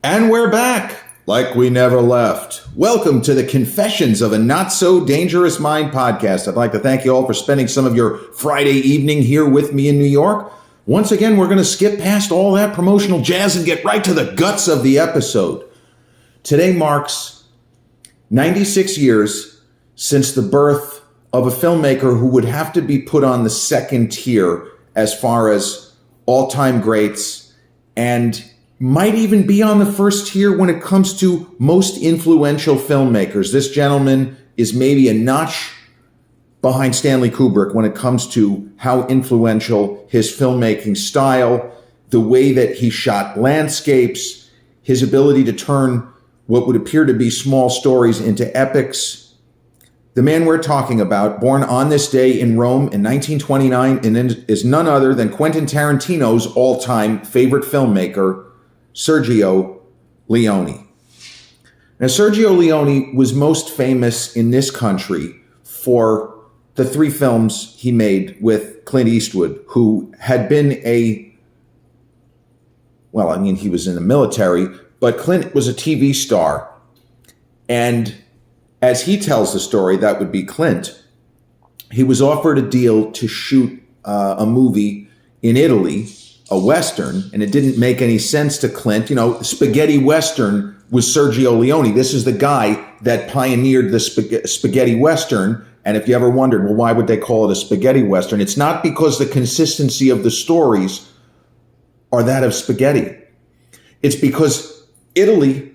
And we're back, like we never left. Welcome to the Confessions of a Not So Dangerous Mind podcast. I'd like to thank you all for spending some of your Friday evening here with me in New York. Once again, we're going to skip past all that promotional jazz and get right to the guts of the episode. Today marks 96 years since the birth of a filmmaker who would have to be put on the second tier as far as all-time greats and might even be on the first tier when it comes to most influential filmmakers. This gentleman is maybe a notch behind Stanley Kubrick when it comes to how influential his filmmaking style, the way that he shot landscapes, his ability to turn what would appear to be small stories into epics. The man we're talking about, born on this day in Rome in 1929, and is none other than Quentin Tarantino's all-time favorite filmmaker, Sergio Leone. Now, Sergio Leone was most famous in this country for the three films he made with Clint Eastwood, who had been he was in the military, but Clint was a TV star. And as he tells the story, that would be Clint, he was offered a deal to shoot a movie in Italy, a Western, and it didn't make any sense to Clint. You know, spaghetti Western was Sergio Leone. This is the guy that pioneered the spaghetti Western. And if you ever wondered, well, why would they call it a spaghetti Western? It's not because the consistency of the stories are that of spaghetti. It's because Italy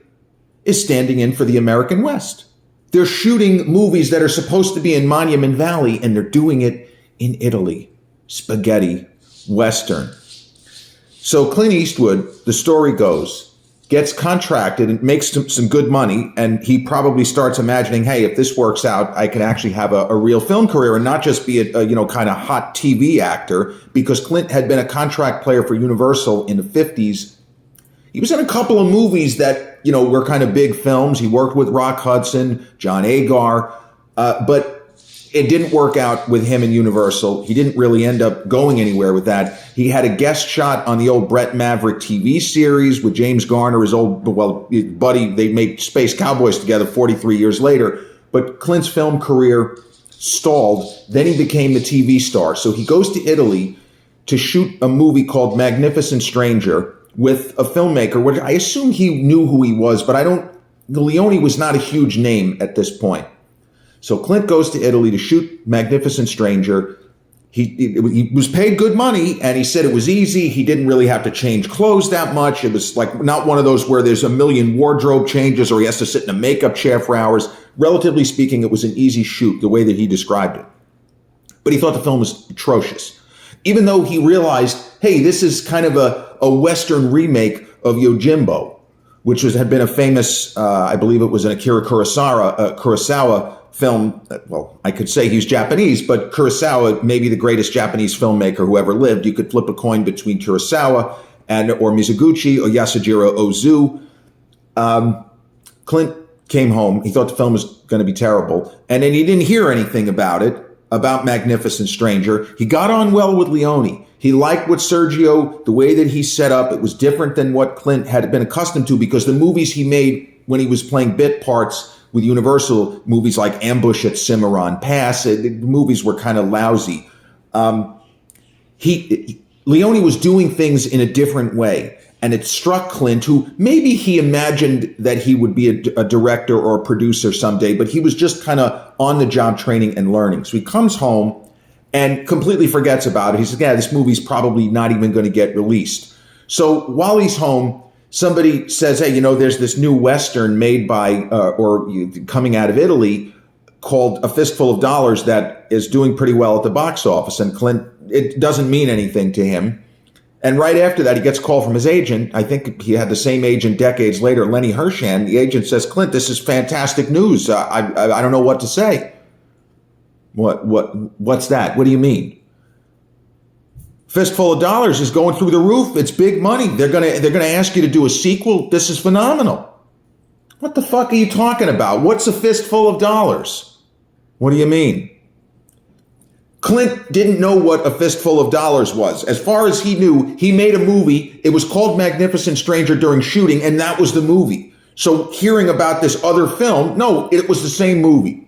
is standing in for the American West. They're shooting movies that are supposed to be in Monument Valley, and they're doing it in Italy. Spaghetti Western. So Clint Eastwood, the story goes, gets contracted and makes some good money, and he probably starts imagining, hey, if this works out, I can actually have a real film career and not just be a kind of hot TV actor, because Clint had been a contract player for Universal in the 50s. He was in a couple of movies that, were kind of big films. He worked with Rock Hudson, John Agar, but it didn't work out with him in Universal. He didn't really end up going anywhere with that. He had a guest shot on the old Brett Maverick TV series with James Garner, his old buddy. They made Space Cowboys together 43 years later. But Clint's film career stalled. Then he became the TV star. So he goes to Italy to shoot a movie called Magnificent Stranger with a filmmaker, which I assume he knew who he was, but Leone was not a huge name at this point. So Clint goes to Italy to shoot Magnificent Stranger. He was paid good money, and he said it was easy. He didn't really have to change clothes that much. It was like not one of those where there's a million wardrobe changes or he has to sit in a makeup chair for hours. Relatively speaking, it was an easy shoot, the way that he described it. But he thought the film was atrocious. Even though he realized, hey, this is kind of a Western remake of Yojimbo, which had been a famous, I believe it was an Akira Kurosawa film. Well, I could say he's Japanese, but Kurosawa may be the greatest Japanese filmmaker who ever lived. You could flip a coin between Kurosawa or Mizoguchi or Yasujiro Ozu. Clint came home. He thought the film was going to be terrible. And then he didn't hear anything about Magnificent Stranger. He got on well with Leone. He liked what Sergio, the way that he set up, it was different than what Clint had been accustomed to, because the movies he made when he was playing bit parts with Universal, movies like Ambush at Cimarron Pass, the movies were kind of lousy. Leone was doing things in a different way, and it struck Clint, who maybe he imagined that he would be a director or a producer someday, but he was just kind of on the job training and learning. So he comes home and completely forgets about it. He says, yeah, this movie's probably not even going to get released. So while he's home, somebody says, hey, there's this new Western made by or coming out of Italy called A Fistful of Dollars that is doing pretty well at the box office. And Clint, it doesn't mean anything to him. And right after that, he gets a call from his agent. I think he had the same agent decades later, Lenny Hershand. The agent says, Clint, this is fantastic news. I don't know what to say. What's that? What do you mean? Fistful of Dollars is going through the roof. It's big money. They're gonna ask you to do a sequel. This is phenomenal. What the fuck are you talking about? What's a fistful of dollars? What do you mean? Clint didn't know what A Fistful of Dollars was. As far as he knew, he made a movie. It was called Magnificent Stranger during shooting, and that was the movie. So hearing about this other film, no, it was the same movie.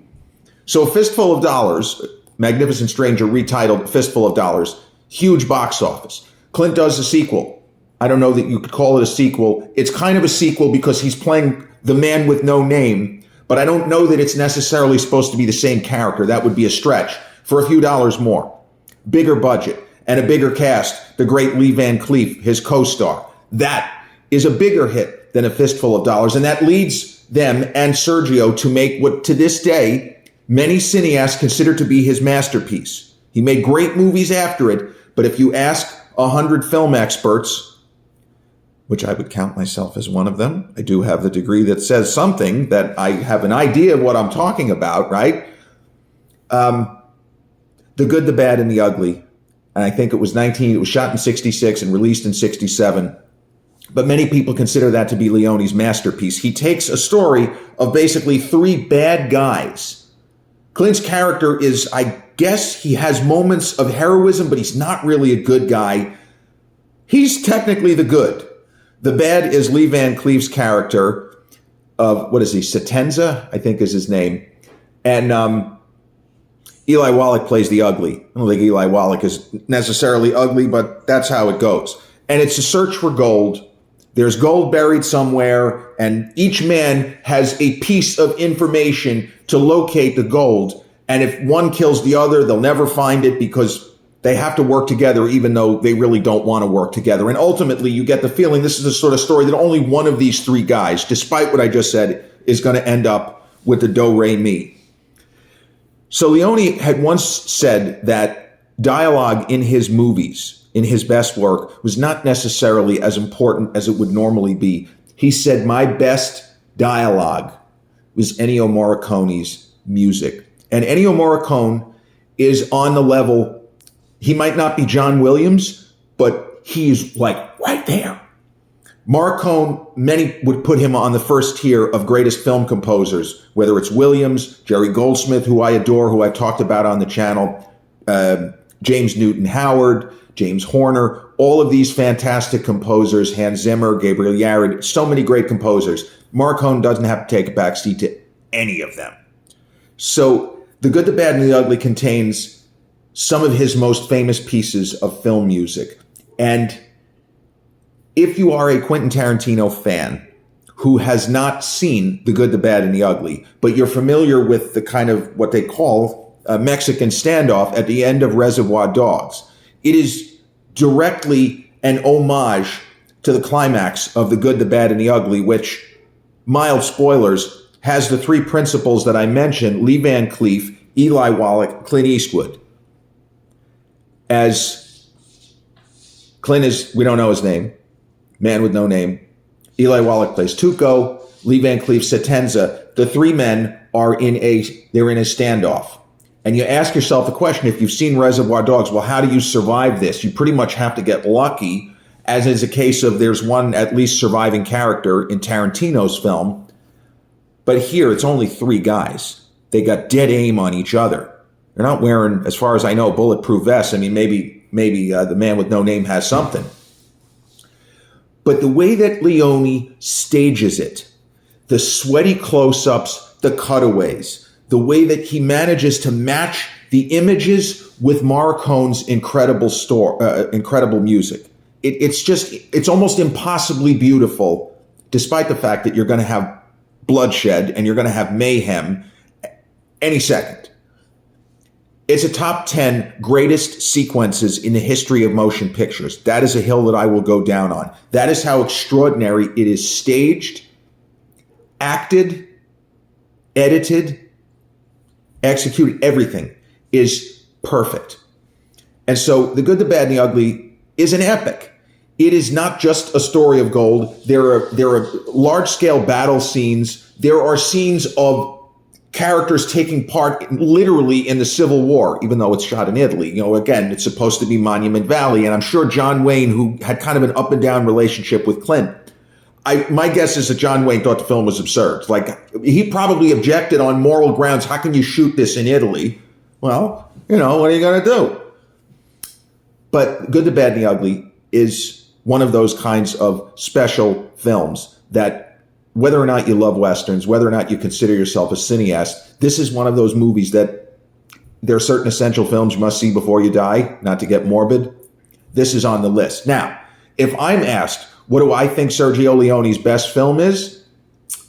So A Fistful of Dollars, Magnificent Stranger retitled Fistful of Dollars, huge box office. Clint does a sequel. I don't know that you could call it a sequel. It's kind of a sequel because he's playing the man with no name, but I don't know that it's necessarily supposed to be the same character. That would be a stretch. For a few dollars more, bigger budget, and a bigger cast, the great Lee Van Cleef, his co-star. That is a bigger hit than A Fistful of Dollars, and that leads them and Sergio to make what to this day many cineasts consider to be his masterpiece. He made great movies after it, but if you ask 100 film experts, which I would count myself as one of them, I do have the degree that says something, that I have an idea of what I'm talking about, right? The Good, the Bad, and the Ugly. And I think it was shot in 66 and released in 67. But many people consider that to be Leone's masterpiece. He takes a story of basically three bad guys. Clint's character is, I guess he has moments of heroism, but he's not really a good guy. He's technically the good. The bad is Lee Van Cleef's character of, what is he, Satenza, I think is his name. And Eli Wallach plays the ugly. I don't think Eli Wallach is necessarily ugly, but that's how it goes. And it's a search for gold. There's gold buried somewhere, and each man has a piece of information to locate the gold. And if one kills the other, they'll never find it because they have to work together, even though they really don't want to work together. And ultimately, you get the feeling this is the sort of story that only one of these three guys, despite what I just said, is going to end up with the do-re-mi. So Leone had once said that dialogue in his movies, in his best work, was not necessarily as important as it would normally be. He said, my best dialogue was Ennio Morricone's music. And Ennio Morricone is on the level, he might not be John Williams, but he's like right there. Morricone, many would put him on the first tier of greatest film composers, whether it's Williams, Jerry Goldsmith, who I adore, who I've talked about on the channel, James Newton Howard, James Horner, all of these fantastic composers, Hans Zimmer, Gabriel Yared, so many great composers. Morricone doesn't have to take a backseat to any of them. So The Good, the Bad, and the Ugly contains some of his most famous pieces of film music. And if you are a Quentin Tarantino fan who has not seen The Good, the Bad, and the Ugly, but you're familiar with the kind of what they call a Mexican standoff at the end of Reservoir Dogs, it is directly an homage to the climax of The Good, the Bad, and the Ugly, which, mild spoilers, has the three principals that I mentioned, Lee Van Cleef, Eli Wallach, Clint Eastwood. As Clint is, we don't know his name, man with no name. Eli Wallach plays Tuco, Lee Van Cleef, Satenza. The three men are they're in a standoff. And you ask yourself the question, if you've seen Reservoir Dogs, well, how do you survive this? You pretty much have to get lucky, as is a case of there's one at least surviving character in Tarantino's film. But here, it's only three guys. They got dead aim on each other. They're not wearing, as far as I know, bulletproof vests. I mean, maybe the man with no name has something. But the way that Leone stages it, the sweaty close-ups, the cutaways, the way that he manages to match the images with Morricone's incredible music. It's almost impossibly beautiful, despite the fact that you're going to have bloodshed and you're going to have mayhem any second. It's a top 10 greatest sequences in the history of motion pictures. That is a hill that I will go down on. That is how extraordinary it is staged, acted, edited, executed. Everything is perfect. And so The Good, the Bad, and the Ugly is an epic. It is not just a story of gold. There are large-scale battle scenes. There are scenes of characters taking part literally in the Civil War, even though it's shot in Italy. You know, again, it's supposed to be Monument Valley. And I'm sure John Wayne, who had kind of an up and down relationship with Clint, my guess is that John Wayne thought the film was absurd. Like, he probably objected on moral grounds. How can you shoot this in Italy? Well, what are you going to do? But Good, the Bad, and the Ugly is one of those kinds of special films that, whether or not you love Westerns, whether or not you consider yourself a cineast, this is one of those movies that there are certain essential films you must see before you die, not to get morbid. This is on the list. Now, if I'm asked, what do I think Sergio Leone's best film is?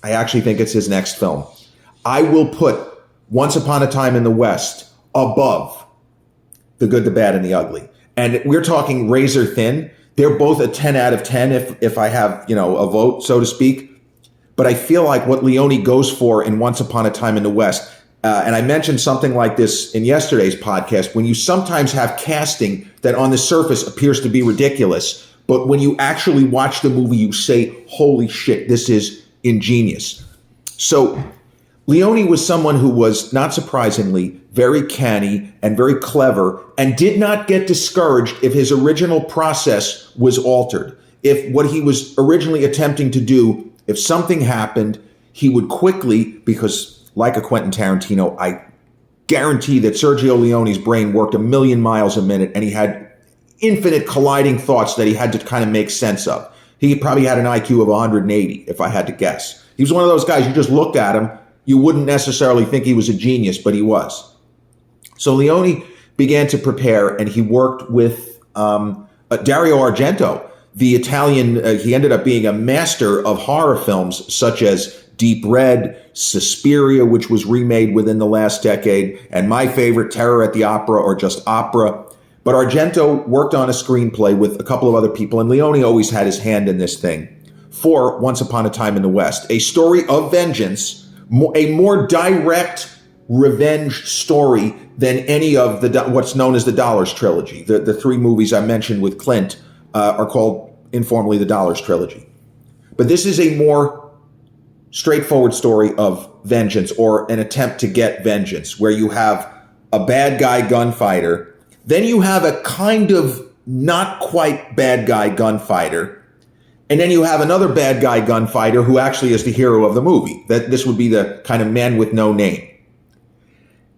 I actually think it's his next film. I will put Once Upon a Time in the West above The Good, the Bad, and the Ugly. And we're talking razor thin. They're both a 10 out of 10 if I have, a vote, so to speak. But I feel like what Leone goes for in Once Upon a Time in the West, and I mentioned something like this in yesterday's podcast, when you sometimes have casting that on the surface appears to be ridiculous, but when you actually watch the movie, you say, holy shit, this is ingenious. So Leone was someone who was, not surprisingly, very canny and very clever and did not get discouraged if his original process was altered. If what he was originally attempting to do, if something happened, he would quickly, because like a Quentin Tarantino, I guarantee that Sergio Leone's brain worked a million miles a minute and he had infinite colliding thoughts that he had to kind of make sense of. He probably had an IQ of 180, if I had to guess. He was one of those guys, you just looked at him, you wouldn't necessarily think he was a genius, but he was. So Leone began to prepare, and he worked with Dario Argento, the Italian. He ended up being a master of horror films such as Deep Red, Suspiria, which was remade within the last decade, and my favorite, Terror at the Opera, or just Opera. But Argento worked on a screenplay with a couple of other people, and Leone always had his hand in this thing for Once Upon a Time in the West, a story of vengeance, a more direct revenge story than any of what's known as the Dollars trilogy. The three movies I mentioned with Clint are called informally the Dollars trilogy. But this is a more straightforward story of vengeance, or an attempt to get vengeance, where you have a bad guy gunfighter, then you have a kind of not quite bad guy gunfighter, and then you have another bad guy gunfighter who actually is the hero of the movie. That this would be the kind of man with no name.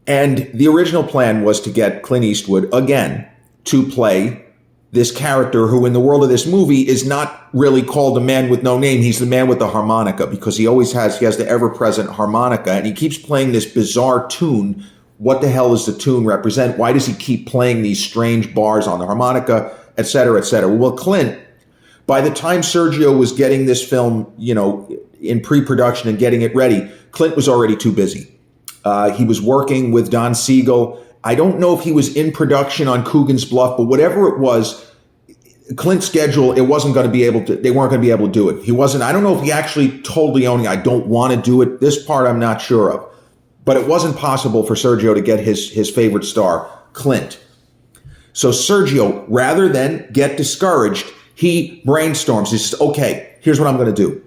And the original plan was to get Clint Eastwood again to play this character who in the world of this movie is not really called a man with no name. He's the man with the harmonica, because he has the ever-present harmonica, and he keeps playing this bizarre tune. What the hell does the tune represent? Why does he keep playing these strange bars on the harmonica, et cetera, et cetera? Well, Clint, by the time Sergio was getting this film, in pre-production and getting it ready, Clint was already too busy. He was working with Don Siegel. I don't know if he was in production on Coogan's Bluff, but whatever it was, Clint's schedule, they weren't going to be able to do it. I don't know if he actually told Leone, I don't want to do it. This part I'm not sure of. But it wasn't possible for Sergio to get his favorite star, Clint. So Sergio, rather than get discouraged, he brainstorms. He says, okay, here's what I'm going to do.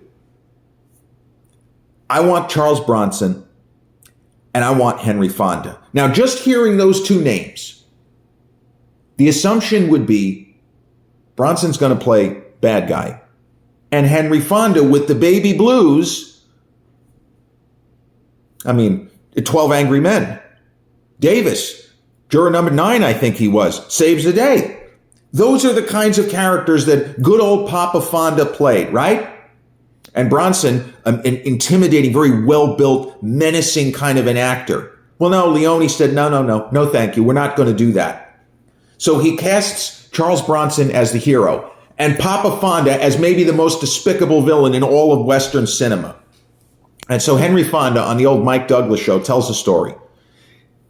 I want Charles Bronson and I want Henry Fonda. Now, just hearing those two names, the assumption would be Bronson's going to play bad guy, and Henry Fonda with the baby blues. 12 Angry Men. Davis, juror number 9, I think he was, saves the day. Those are the kinds of characters that good old Papa Fonda played, right? And Bronson, an intimidating, very well-built, menacing kind of an actor. Well, no, Leone said, no, thank you. We're not going to do that. So he casts Charles Bronson as the hero and Papa Fonda as maybe the most despicable villain in all of Western cinema. And so Henry Fonda on the old Mike Douglas show tells a story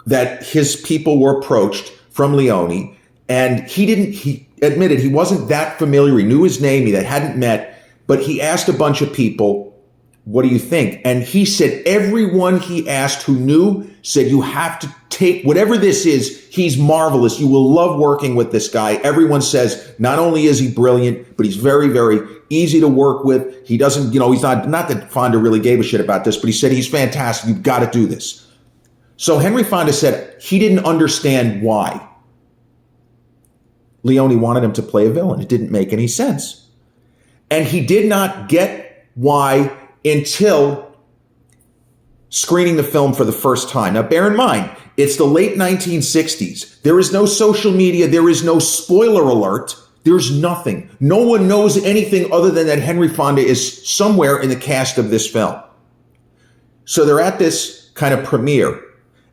that his people were approached from Leone, and he admitted he wasn't that familiar. He knew his name, he hadn't met, but he asked a bunch of people, what do you think? And he said everyone he asked who knew said, you have to take whatever this is. He's marvelous. You will love working with this guy. Everyone says not only is he brilliant, but he's very, very easy to work with. He doesn't, he's not that Fonda really gave a shit about this, but he said he's fantastic. You've got to do this. So Henry Fonda said he didn't understand why Leone wanted him to play a villain. It didn't make any sense. And he did not get why until screening the film for the first time. Now, bear in mind, it's the late 1960s. There is no social media. There is no spoiler alert. There's nothing. No one knows anything other than that Henry Fonda is somewhere in the cast of this film. So they're at this kind of premiere,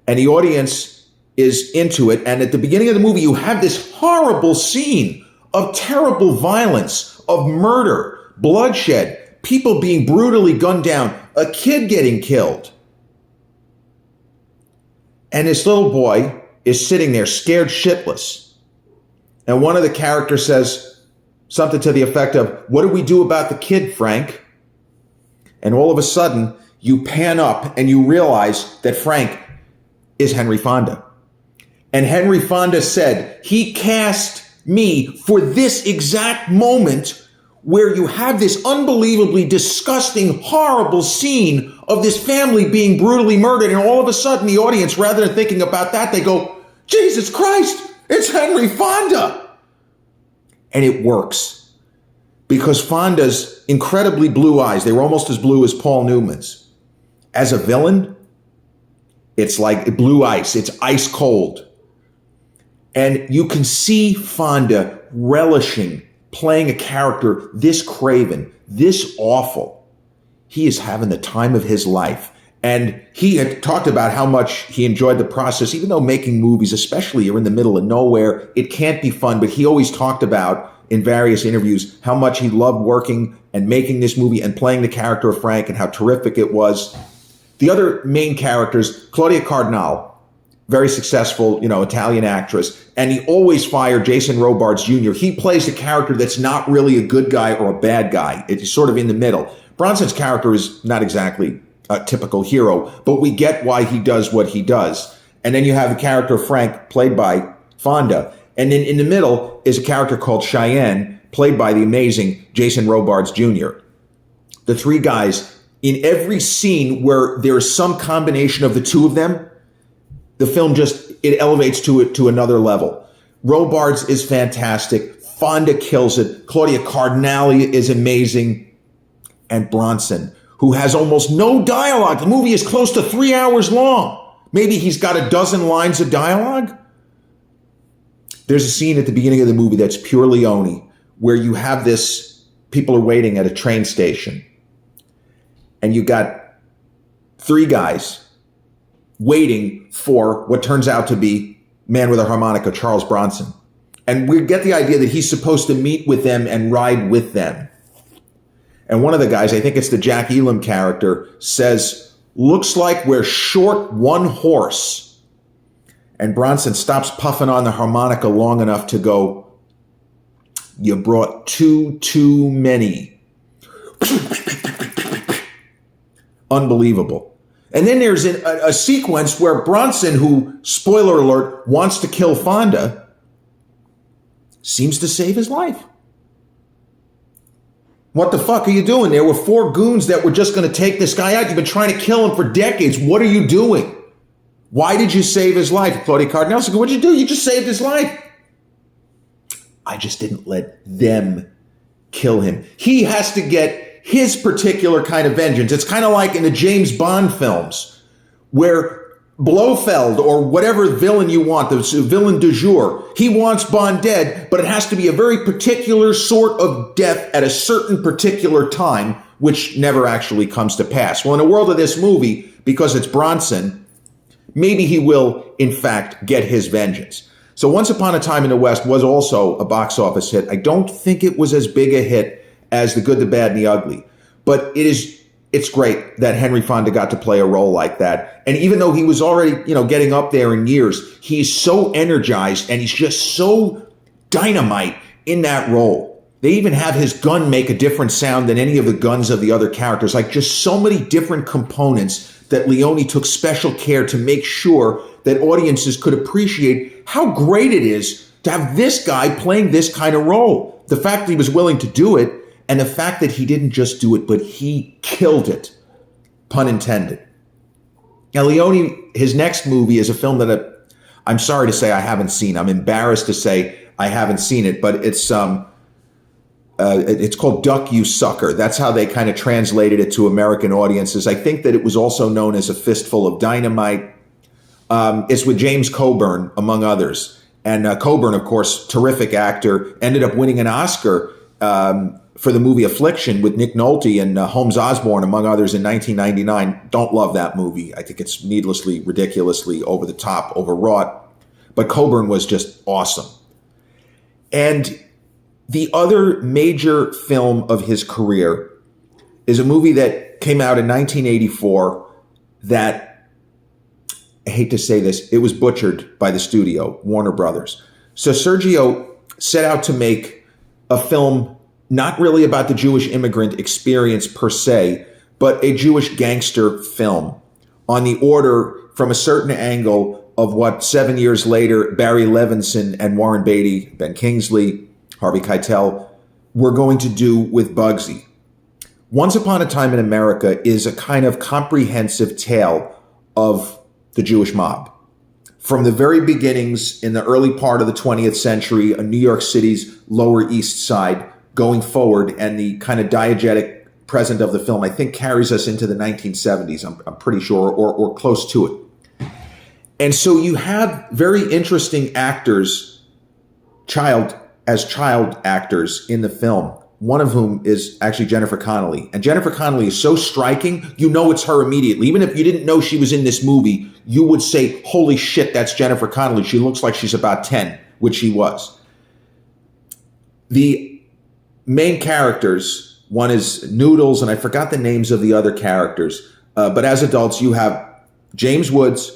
and the audience is into it. And at the beginning of the movie, you have this horrible scene of terrible violence, of murder, bloodshed, people being brutally gunned down, a kid getting killed. And this little boy is sitting there scared shitless. And one of the characters says something to the effect of, "What do we do about the kid, Frank?" And all of a sudden, you pan up and you realize that Frank is Henry Fonda. And Henry Fonda said, he cast me for this exact moment where you have this unbelievably disgusting, horrible scene of this family being brutally murdered. And all of a sudden, the audience, rather than thinking about that, they go, "Jesus Christ, it's Henry Fonda." And it works because Fonda's incredibly blue eyes, they were almost as blue as Paul Newman's. As a villain, it's like blue ice. It's ice cold. And you can see Fonda relishing playing a character this craven, this awful. He is having the time of his life. And he had talked about how much he enjoyed the process, even though making movies, especially you're in the middle of nowhere, it can't be fun. But he always talked about in various interviews how much he loved working and making this movie and playing the character of Frank and how terrific it was. The other main characters, Claudia Cardinal, very successful, Italian actress, and he always fired Jason Robards Jr. He plays a character that's not really a good guy or a bad guy. It's sort of in the middle. Bronson's character is not exactly a typical hero, but we get why he does what he does. And then you have the character of Frank, played by Fonda. And then in the middle is a character called Cheyenne, played by the amazing Jason Robards Jr. The three guys, in every scene where there is some combination of the two of them, the film it elevates to another level. Robards is fantastic. Fonda kills it. Claudia Cardinale is amazing. And Bronson, who has almost no dialogue. The movie is close to 3 hours long. Maybe he's got a dozen lines of dialogue. There's a scene at the beginning of the movie that's pure Leone, where you have people are waiting at a train station. And you got three guys waiting for what turns out to be Man with a Harmonica, Charles Bronson. And we get the idea that he's supposed to meet with them and ride with them. And one of the guys, I think it's the Jack Elam character, says, "Looks like we're short one horse." And Bronson stops puffing on the harmonica long enough to go, "You brought too many." Unbelievable. And then there's a sequence where Bronson, who, spoiler alert, wants to kill Fonda, seems to save his life. What the fuck are you doing? There were four goons that were just going to take this guy out. You've been trying to kill him for decades. What are you doing? Why did you save his life? Claudia Cardinale said, "What'd you do? You just saved his life." "I just didn't let them kill him. He has to get his particular kind of vengeance." It's kind of like in the James Bond films where Blofeld or whatever villain you want, the villain du jour, he wants Bond dead, but it has to be a very particular sort of death at a certain particular time, which never actually comes to pass. Well, in the world of this movie, because it's Bronson, maybe he will, in fact, get his vengeance. So Once Upon a Time in the West was also a box office hit. I don't think it was as big a hit as The Good, the Bad, and the Ugly. But it's great that Henry Fonda got to play a role like that. And even though he was already, getting up there in years, he's so energized and he's just so dynamite in that role. They even have his gun make a different sound than any of the guns of the other characters. Like just so many different components that Leone took special care to make sure that audiences could appreciate how great it is to have this guy playing this kind of role. The fact that he was willing to do it, and the fact that he didn't just do it, but he killed it, pun intended. Now, Leone, his next movie is a film that I'm sorry to say I haven't seen. I'm embarrassed to say I haven't seen it, but it's a It's called Duck, You Sucker. That's how they kind of translated it to American audiences. I think that it was also known as A Fistful of Dynamite. It's with James Coburn, among others. And Coburn, of course, terrific actor, ended up winning an Oscar for the movie Affliction with Nick Nolte and Holmes Osborne, among others, in 1999. Don't love that movie. I think it's needlessly, ridiculously over the top, overwrought. But Coburn was just awesome. And the other major film of his career is a movie that came out in 1984 that, I hate to say this, it was butchered by the studio, Warner Brothers. So Sergio set out to make a film not really about the Jewish immigrant experience per se, but a Jewish gangster film on the order from a certain angle of what 7 years later Barry Levinson and Warren Beatty, Ben Kingsley, Harvey Keitel were going to do with Bugsy. Once Upon a Time in America is a kind of comprehensive tale of the Jewish mob. From the very beginnings in the early part of the 20th century, New York City's Lower East Side, going forward, and the kind of diegetic present of the film, I think, carries us into the 1970s, I'm pretty sure, or close to it. And so you have very interesting actors, child actors in the film, one of whom is actually Jennifer Connelly. And Jennifer Connelly is so striking, you know it's her immediately. Even if you didn't know she was in this movie, you would say, holy shit, that's Jennifer Connelly. She looks like she's about 10, which she was. The main characters, one is Noodles, and I forgot the names of the other characters. But as adults, you have James Woods,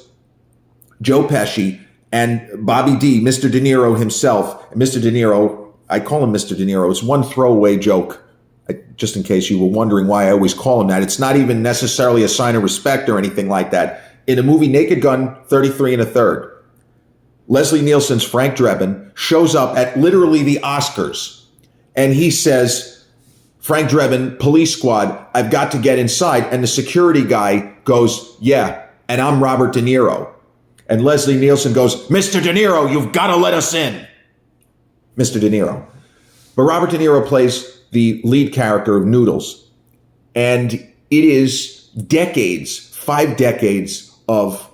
Joe Pesci, and Bobby D, Mr. De Niro himself. Mr. De Niro, I call him Mr. De Niro. It's one throwaway joke, just in case you were wondering why I always call him that. It's not even necessarily a sign of respect or anything like that. In the movie Naked Gun, 33 1/3, Leslie Nielsen's Frank Drebin shows up at literally the Oscars, and he says, Frank Drebin, police squad, I've got to get inside. And the security guy goes, yeah, and I'm Robert De Niro. And Leslie Nielsen goes, Mr. De Niro, you've got to let us in. Mr. De Niro. But Robert De Niro plays the lead character of Noodles. And it is decades, 5 decades of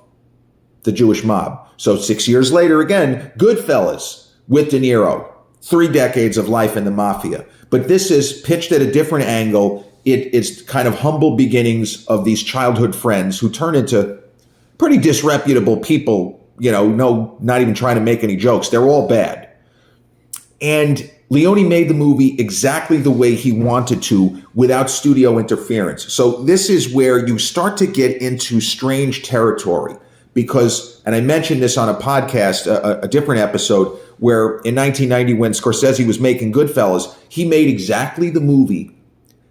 the Jewish mob. So 6 years later, again, Goodfellas with De Niro. 3 decades of life in the mafia. But this is pitched at a different angle. It's kind of humble beginnings of these childhood friends who turn into pretty disreputable people, not even trying to make any jokes. They're all bad. And Leone made the movie exactly the way he wanted to without studio interference. So this is where you start to get into strange territory because, and I mentioned this on a podcast, a different episode, where in 1990 when Scorsese was making Goodfellas, he made exactly the movie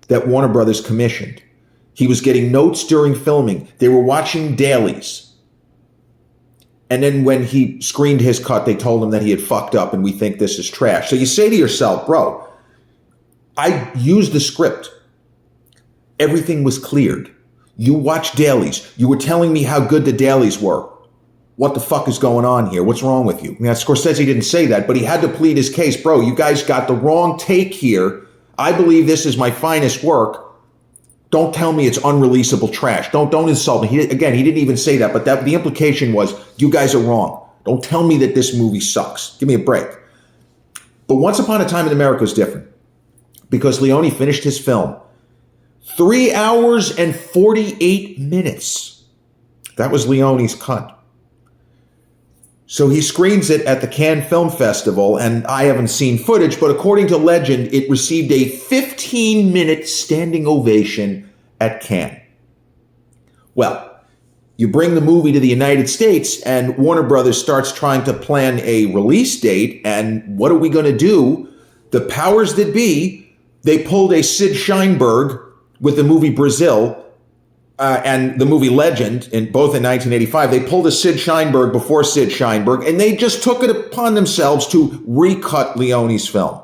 that Warner Brothers commissioned. He was getting notes during filming. They were watching dailies. And then when he screened his cut, they told him that he had fucked up and we think this is trash. So you say to yourself, bro, I used the script. Everything was cleared. You watched dailies. You were telling me how good the dailies were. What the fuck is going on here? What's wrong with you? Now, Scorsese didn't say that, but he had to plead his case. Bro, you guys got the wrong take here. I believe this is my finest work. Don't tell me it's unreleasable trash. Don't insult me. He didn't even say that, but the implication was, you guys are wrong. Don't tell me that this movie sucks. Give me a break. But Once Upon a Time in America is different because Leone finished his film. 3 hours and 48 minutes. That was Leone's cut. So he screens it at the Cannes Film Festival, and I haven't seen footage, but according to legend, it received a 15-minute standing ovation at Cannes. Well, you bring the movie to the United States, and Warner Brothers starts trying to plan a release date, and what are we going to do? The powers that be, they pulled a Sid Sheinberg with the movie Brazil, and the movie Legend, both in 1985, they pulled a Sid Sheinberg before Sid Sheinberg, and they just took it upon themselves to recut Leone's film.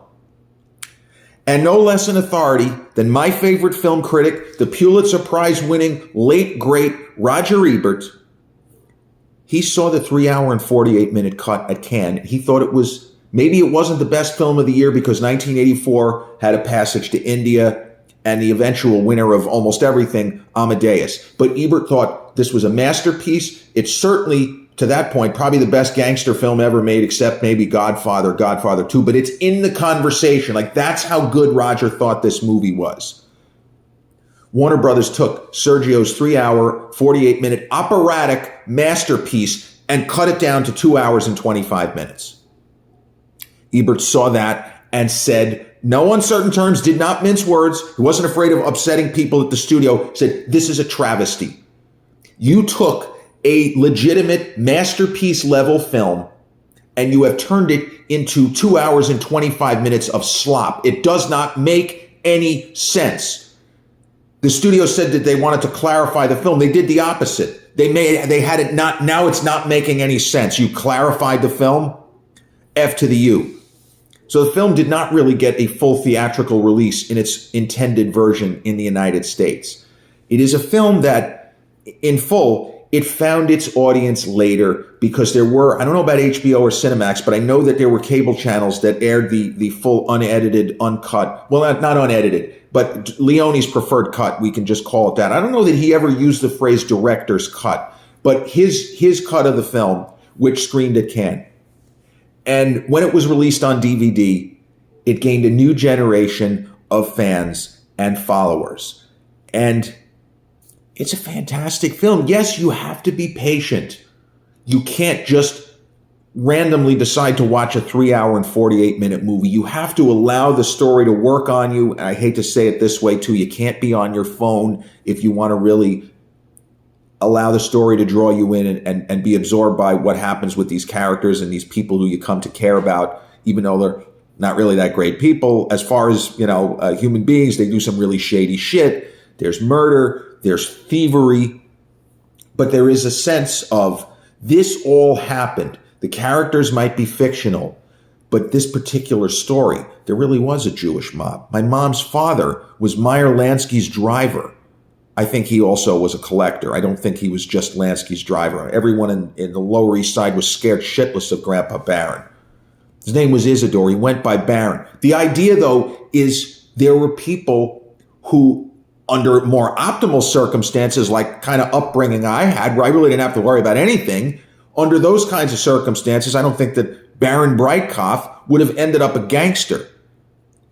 And no less an authority than my favorite film critic, the Pulitzer Prize-winning late, great Roger Ebert. He saw the 3 hour and 48 minute cut at Cannes. He thought it was Maybe it wasn't the best film of the year because 1984 had a passage to India and the eventual winner of almost everything, Amadeus. But Ebert thought this was a masterpiece. It's certainly, to that point, probably the best gangster film ever made, except maybe Godfather, Godfather 2. But it's in the conversation. Like, that's how good Roger thought this movie was. Warner Brothers took Sergio's 3-hour, 48-minute operatic masterpiece and cut it down to 2 hours and 25 minutes. Ebert saw that and said, no uncertain terms, did not mince words. He wasn't afraid of upsetting people at the studio. Said, this is a travesty. You took a legitimate masterpiece level film and you have turned it into 2 hours and 25 minutes of slop. It does not make any sense. The studio said that they wanted to clarify the film. They did the opposite. They had it not, now it's not making any sense. You clarified the film, F to the U. So the film did not really get a full theatrical release in its intended version in the United States. It is a film that, in full, it found its audience later because there were, I don't know about HBO or Cinemax, but I know that there were cable channels that aired the full unedited, uncut, well, not unedited, but Leone's preferred cut, we can just call it that. I don't know that he ever used the phrase director's cut, but his cut of the film, which screened at Cannes. And when it was released on DVD, it gained a new generation of fans and followers. And it's a fantastic film. Yes, you have to be patient. You can't just randomly decide to watch a 3-hour and 48-minute movie. You have to allow the story to work on you. And I hate to say it this way, too. You can't be on your phone if you want to really allow the story to draw you in and be absorbed by what happens with these characters and these people who you come to care about, even though they're not really that great people. As far as, human beings, they do some really shady shit. There's murder, there's thievery, but there is a sense of this all happened. The characters might be fictional, but this particular story, there really was a Jewish mob. My mom's father was Meyer Lansky's driver. I think he also was a collector. I don't think he was just Lansky's driver. Everyone in the Lower East Side was scared shitless of Grandpa Barron. His name was Isidore. He went by Barron. The idea, though, is there were people who, under more optimal circumstances, like kind of upbringing I had, where I really didn't have to worry about anything, under those kinds of circumstances, I don't think that Baron Breitkopf would have ended up a gangster.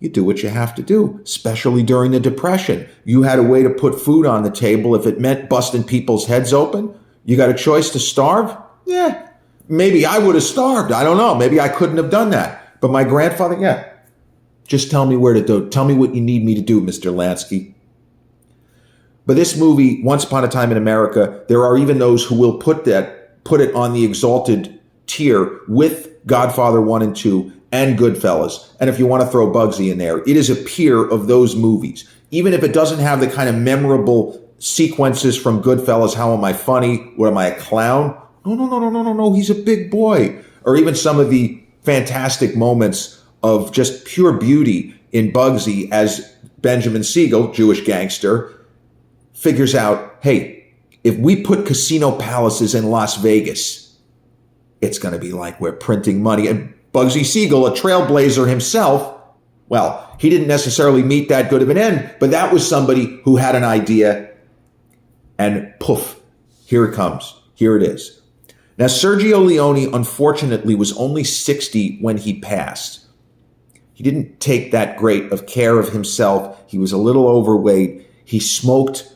You do what you have to do, especially during the Depression. You had a way to put food on the table. If it meant busting people's heads open, you got a choice to starve? Yeah, maybe I would have starved. I don't know. Maybe I couldn't have done that. But my grandfather, yeah. Just tell me where to do. Tell me what you need me to do, Mr. Lansky. But this movie, Once Upon a Time in America, there are even those who will put it on the exalted tier with Godfather 1 and 2 and Goodfellas. And if you want to throw Bugsy in there, it is a peer of those movies. Even if it doesn't have the kind of memorable sequences from Goodfellas, how am I funny? What am I, a clown? No, he's a big boy. Or even some of the fantastic moments of just pure beauty in Bugsy as Benjamin Siegel, Jewish gangster, figures out, hey, if we put casino palaces in Las Vegas, it's going to be like we're printing money. And Bugsy Siegel, a trailblazer himself, well, he didn't necessarily meet that good of an end, but that was somebody who had an idea, and poof, here it comes. Here it is. Now, Sergio Leone, unfortunately, was only 60 when he passed. He didn't take that great of care of himself. He was a little overweight. He smoked.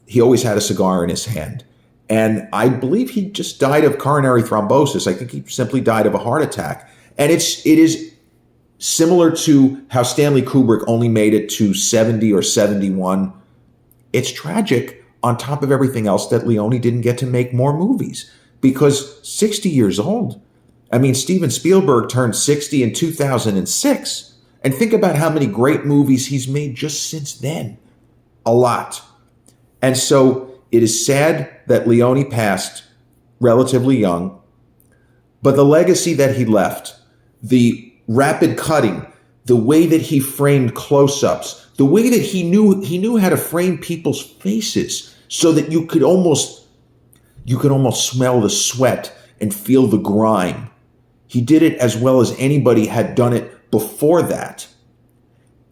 He always had a cigar in his hand. And I believe he just died of coronary thrombosis. I think he simply died of a heart attack. And it is similar to how Stanley Kubrick only made it to 70 or 71. It's tragic on top of everything else that Leone didn't get to make more movies because 60 years old. I mean, Steven Spielberg turned 60 in 2006. And think about how many great movies he's made just since then. A lot. And so it is sad that Leone passed relatively young, but the legacy that he left, the rapid cutting, the way that he framed close-ups, the way that he knew how to frame people's faces so that you could almost smell the sweat and feel the grime. He did it as well as anybody had done it before that.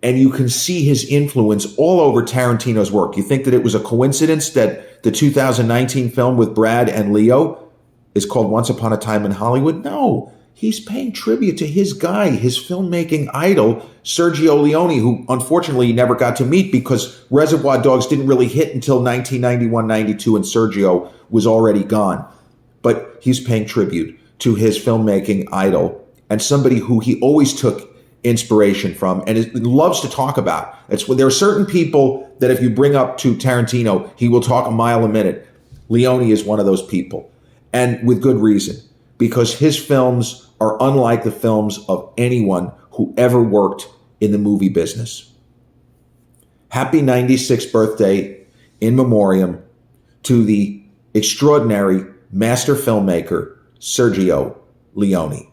And you can see his influence all over Tarantino's work. You think that it was a coincidence that the 2019 film with Brad and Leo is called Once Upon a Time in Hollywood? No, he's paying tribute to his guy, his filmmaking idol, Sergio Leone, who unfortunately he never got to meet because Reservoir Dogs didn't really hit until 1991-92 and Sergio was already gone. But he's paying tribute to his filmmaking idol and somebody who he always took inspiration from and loves to talk about. There are certain people that if you bring up to Tarantino, he will talk a mile a minute. Leone is one of those people, and with good reason, because his films are unlike the films of anyone who ever worked in the movie business. Happy 96th birthday in memoriam to the extraordinary master filmmaker, Sergio Leone.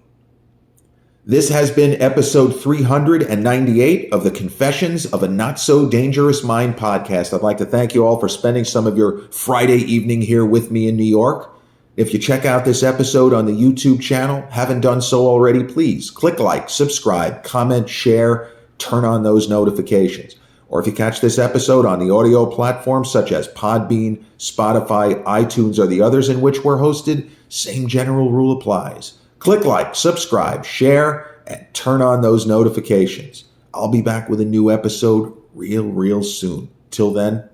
This has been episode 398 of the Confessions of a Not So Dangerous Mind podcast. I'd like to thank you all for spending some of your Friday evening here with me in New York. If you check out this episode on the YouTube channel, haven't done so already, please click like, subscribe, comment, share, turn on those notifications. Or if you catch this episode on the audio platforms such as Podbean, Spotify, iTunes, or the others in which we're hosted, same general rule applies. Click like, subscribe, share, and turn on those notifications. I'll be back with a new episode real soon. Till then,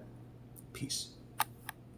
peace.